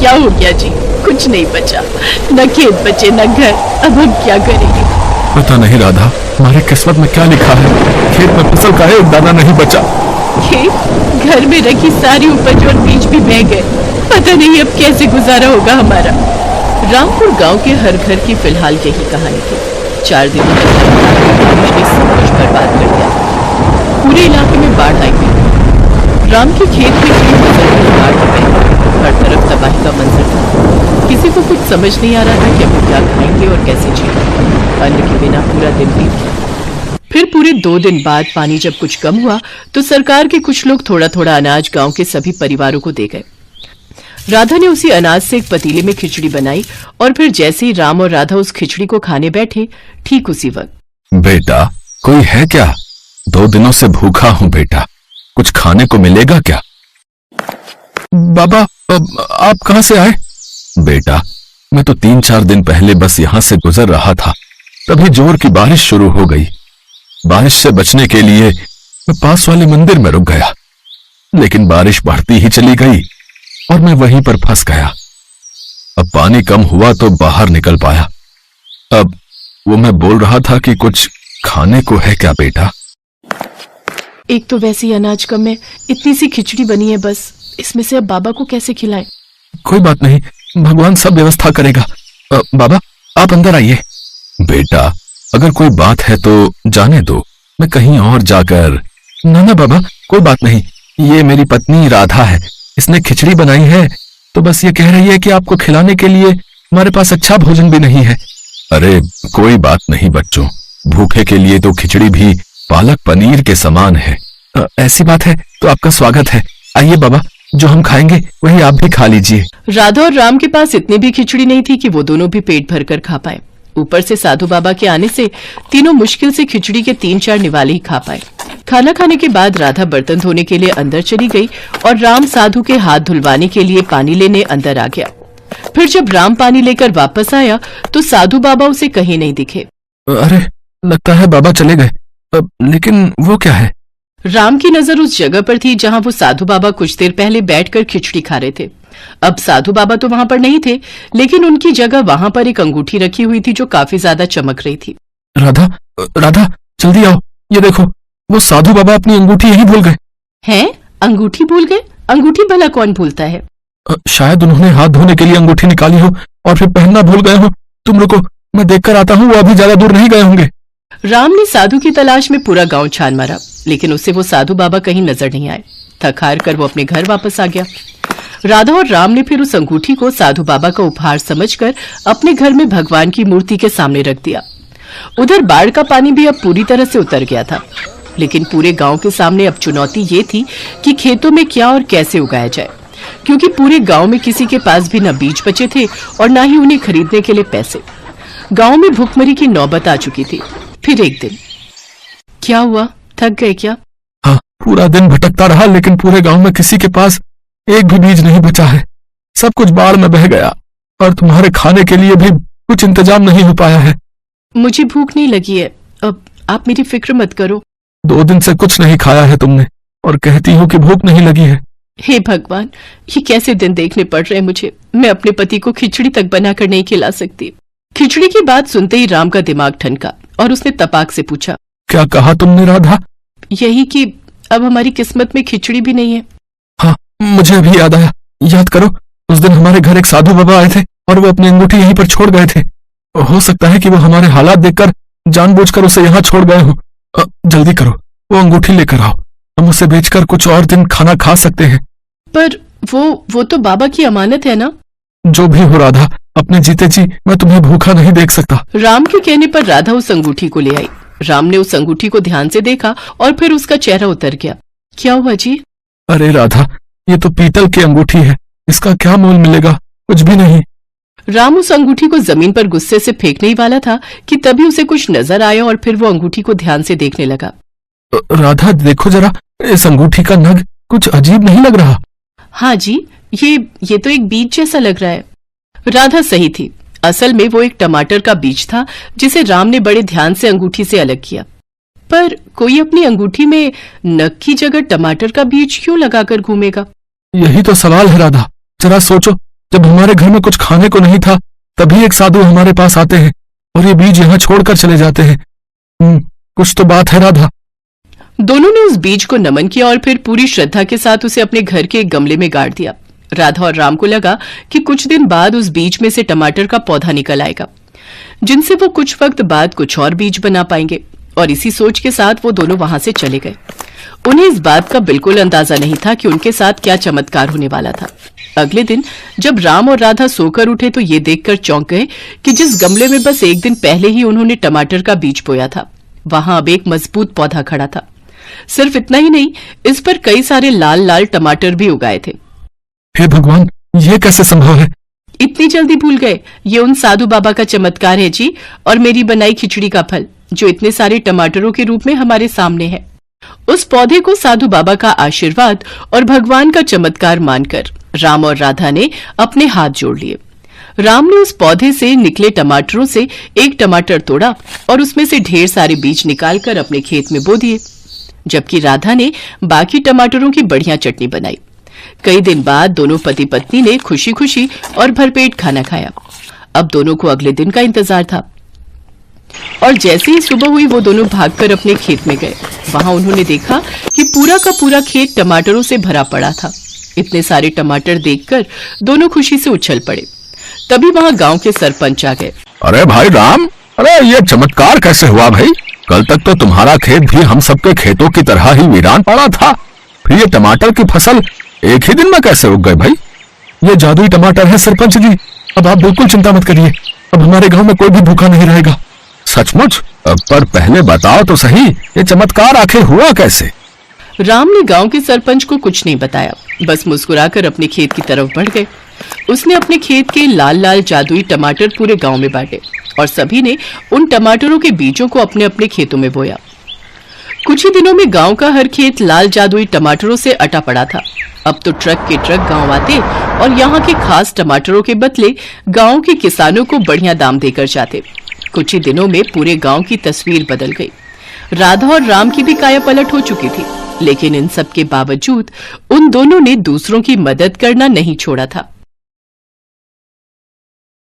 क्या हो गया जी? कुछ नहीं बचा, न खेत बचे न घर। अब हम क्या करेंगे? पता नहीं राधा, हमारे किस्मत में क्या लिखा है। खेत में फसल का एक दाना नहीं बचा। खेत, घर में रखी सारी उपज और बीज भी बह गए। पता नहीं अब कैसे गुजारा होगा हमारा। रामपुर गांव के हर घर की फिलहाल यही कहानी थी। 4 दिनों तक बारिश ने सब कुछ बर्बाद कर दिया। पूरे इलाके में बाढ़ आई हुई। राम के खेत में कई फसल बाढ़ में बह, हर तरफ तबाही का मंजर था। किसी को कुछ समझ नहीं आ रहा था कि अब वो क्या खाएंगे और कैसे जिएंगे। अन्न के बिना पूरा दिन बीत गया। फिर पूरे 2 दिन बाद पानी जब कुछ कम हुआ तो सरकार के कुछ लोग थोड़ा थोड़ा अनाज गांव के सभी परिवारों को दे गए। राधा ने उसी अनाज से एक पतीले में खिचड़ी बनाई और फिर जैसे ही राम और राधा उस खिचड़ी को खाने बैठे, ठीक उसी वक्त, बेटा, कोई है क्या? 2 दिनों से भूखा हूँ बेटा, कुछ खाने को मिलेगा क्या? बाबा, आप कहाँ से आए? बेटा, मैं तो 3-4 दिन पहले बस यहाँ से गुजर रहा था, तभी जोर की बारिश शुरू हो गई। बारिश से बचने के लिए मैं पास वाले मंदिर में रुक गया, लेकिन बारिश बढ़ती ही चली गई और मैं वहीं पर फंस गया। अब पानी कम हुआ तो बाहर निकल पाया। अब वो मैं बोल रहा था कि कुछ खाने को है क्या बेटा? एक तो वैसे ही अनाज कम है, इतनी सी खिचड़ी बनी है बस, इसमें से अब बाबा को कैसे खिलाएं? कोई बात नहीं, भगवान सब व्यवस्था करेगा। बाबा, आप अंदर आइए। बेटा, अगर कोई बात है तो जाने दो, मैं कहीं और जाकर। ना बाबा, कोई बात नहीं, ये मेरी पत्नी राधा है, इसने खिचड़ी बनाई है, तो बस ये कह रही है कि आपको खिलाने के लिए हमारे पास अच्छा भोजन भी नहीं है। अरे कोई बात नहीं बच्चों, भूखे के लिए तो खिचड़ी भी पालक पनीर के समान है। ऐसी बात है तो आपका स्वागत है। आइए बाबा, जो हम खाएंगे वही आप भी खा लीजिए। राधा और राम के पास इतनी भी खिचड़ी नहीं थी कि वो दोनों भी पेट भरकर खा पाए। ऊपर से साधु बाबा के आने से तीनों मुश्किल से खिचड़ी के 3-4 निवाले ही खा पाए। खाना खाने के बाद राधा बर्तन धोने के लिए अंदर चली गई और राम साधु के हाथ धुलवाने के लिए पानी लेने अंदर आ गया। फिर जब राम पानी लेकर वापस आया तो साधु बाबा उसे कहीं नहीं दिखे। अरे, लगता है बाबा चले गए। लेकिन वो क्या है? राम की नजर उस जगह पर थी जहां वो साधु बाबा कुछ देर पहले बैठकर खिचड़ी खा रहे थे। अब साधु बाबा तो वहां पर नहीं थे, लेकिन उनकी जगह वहां पर एक अंगूठी रखी हुई थी जो काफी ज्यादा चमक रही थी। राधा, राधा, जल्दी आओ, ये देखो, वो साधु बाबा अपनी अंगूठी यहीं भूल गए। हैं? अंगूठी भूल गए? अंगूठी भला कौन भूलता है? शायद उन्होंने हाथ धोने के लिए अंगूठी निकाली हो और फिर पहनना भूल गए हो। तुम रुको, मैं देखकर आता हूँ, वो अभी ज्यादा दूर नहीं गए होंगे। राम ने साधु की तलाश में पूरा गांव छान मारा, लेकिन उसे वो साधु बाबा कहीं नजर नहीं आए। थक हार कर वो अपने घर वापस आ गया। राधा और राम ने फिर उस अंगूठी को साधु बाबा का उपहार समझकर अपने घर में भगवान की मूर्ति के सामने रख दिया। उधर बाढ़ का पानी भी अब पूरी तरह से उतर गया था, लेकिन पूरे गांव के सामने अब चुनौती ये थी कि खेतों में क्या और कैसे उगाया जाए, क्योंकि पूरे गांव में किसी के पास भी न बीज बचे थे और न ही उन्हें खरीदने के लिए पैसे। गांव में भूखमरी की नौबत आ चुकी थी। फिर एक दिन क्या हुआ? थक गए क्या? हाँ, पूरा दिन भटकता रहा, लेकिन पूरे गांव में किसी के पास एक भी बीज नहीं बचा है। सब कुछ बाढ़ में बह गया और तुम्हारे खाने के लिए भी कुछ इंतजाम नहीं हो पाया है। मुझे भूख नहीं लगी है, अब आप मेरी फिक्र मत करो। 2 दिन से कुछ नहीं खाया है तुमने और कहती हो कि भूख नहीं लगी है। हे भगवान, ये कैसे दिन देखने पड़ रहे हैं मुझे। मैं अपने पति को खिचड़ी तक बनाकर नहीं खिला सकती। खिचड़ी की बात सुनते ही राम का दिमाग ठनका और उसने तपाक से पूछा, क्या कहा तुमने राधा? यही कि अब हमारी किस्मत में खिचड़ी भी नहीं है। हाँ, मुझे अभी याद आया। याद करो, उस दिन हमारे घर एक साधु बाबा आए थे और वो अपनी अंगूठी यहीं पर छोड़ गए थे। हो सकता है कि वो हमारे हालात देखकर जानबूझकर उसे यहाँ छोड़ गए हो। जल्दी करो, वो अंगूठी लेकर आओ, हम उसे बेचकर कुछ और दिन खाना खा सकते हैं। पर वो तो बाबा की अमानत है ना? जो भी हो राधा, अपने जीते जी मैं तुम्हें भूखा नहीं देख सकता। राम के कहने पर राधा उस अंगूठी को ले आई। राम ने उस अंगूठी को ध्यान से देखा और फिर उसका चेहरा उतर गया। क्या हुआ जी? अरे राधा, ये तो पीतल की अंगूठी है, इसका क्या मोल मिलेगा? कुछ भी नहीं। राम उस अंगूठी को जमीन पर गुस्से से फेंकने ही वाला था कि तभी उसे कुछ नजर आया और फिर वो अंगूठी को ध्यान से देखने लगा। राधा, देखो जरा, इस अंगूठी का नग कुछ अजीब नहीं लग रहा? हाँ जी, ये तो एक बीज जैसा लग रहा है। राधा सही थी, असल में वो एक टमाटर का बीज था जिसे राम ने बड़े ध्यान से अंगूठी से अलग किया। पर कोई अपनी अंगूठी में नग की जगह टमाटर का बीज क्यों लगाकर घूमेगा? यही तो सवाल है राधा, जरा सोचो, जब हमारे घर में कुछ खाने को नहीं था तभी एक साधु हमारे पास आते हैं और ये बीज यहाँ छोड़कर चले जाते हैं। कुछ तो बात है राधा। दोनों ने उस बीज को नमन किया और फिर पूरी श्रद्धा के साथ उसे अपने घर के एक गमले में गाड़ दिया। राधा और राम को लगा कि कुछ दिन बाद उस बीज में से टमाटर का पौधा निकल आएगा, जिनसे वो कुछ वक्त बाद कुछ और बीज बना पाएंगे, और इसी सोच के साथ वो दोनों वहां से चले गए। उन्हें इस बात का बिल्कुल अंदाजा नहीं था कि उनके साथ क्या चमत्कार होने वाला था। अगले दिन जब राम और राधा सोकर उठे तो ये देखकर चौंक गए कि जिस गमले में बस एक दिन पहले ही उन्होंने टमाटर का बीज बोया था, वहां अब एक मजबूत पौधा खड़ा था। सिर्फ इतना ही नहीं, इस पर कई सारे लाल लाल टमाटर भी उगाए थे। हे भगवान, ये कैसे संभव है? इतनी जल्दी भूल गए? ये उन साधु बाबा का चमत्कार है जी, और मेरी बनाई खिचड़ी का फल, जो इतने सारे टमाटरों के रूप में हमारे सामने है। उस पौधे को साधु बाबा का आशीर्वाद और भगवान का चमत्कार मानकर राम और राधा ने अपने हाथ जोड़ लिए। राम ने उस पौधे से निकले टमाटरों से एक टमाटर तोड़ा और उसमें से ढेर सारे बीज निकालकर अपने खेत में बो दिए, जबकि राधा ने बाकी टमाटरों की बढ़िया चटनी बनाई। कई दिन बाद दोनों पति पत्नी ने खुशी खुशी और भरपेट खाना खाया। अब दोनों को अगले दिन का इंतजार था, और जैसे ही सुबह हुई वो दोनों भागकर अपने खेत में गए। वहां उन्होंने देखा कि पूरा का पूरा खेत टमाटरों से भरा पड़ा था। इतने सारे टमाटर देखकर दोनों खुशी से उछल पड़े। तभी वहां गांव के सरपंच आ गए। अरे भाई राम, अरे ये चमत्कार कैसे हुआ भाई? कल तक तो तुम्हारा खेत भी हम सबके खेतों की तरह ही वीरान पड़ा था, फिर ये टमाटर की फसल एक ही दिन में कैसे उग गए भाई? ये जादुई टमाटर है सरपंच जी। अब आप बिल्कुल चिंता मत करिए, अब हमारे गांव में कोई भी भूखा नहीं रहेगा। सचमुच? पर पहले बताओ तो सही, ये चमत्कार आखिर हुआ कैसे? राम ने गांव के सरपंच को कुछ नहीं बताया, बस मुस्कुराकर अपने खेत की तरफ बढ़ गए। उसने अपने खेत के लाल लाल जादुई टमाटर पूरे गांव में बांटे और सभी ने उन टमाटरों के बीजों को अपने अपने खेतों में बोया। कुछ ही दिनों में गांव का हर खेत लाल जादुई टमाटरों से अटा पड़ा था। अब तो ट्रक के ट्रक गांव आते और यहाँ के खास टमाटरों के बदले गांव के किसानों को बढ़िया दाम देकर जाते। कुछ ही दिनों में पूरे गांव की तस्वीर बदल गई। राधा और राम की भी काया पलट हो चुकी थी, लेकिन इन सब के बावजूद उन दोनों ने दूसरों की मदद करना नहीं छोड़ा था।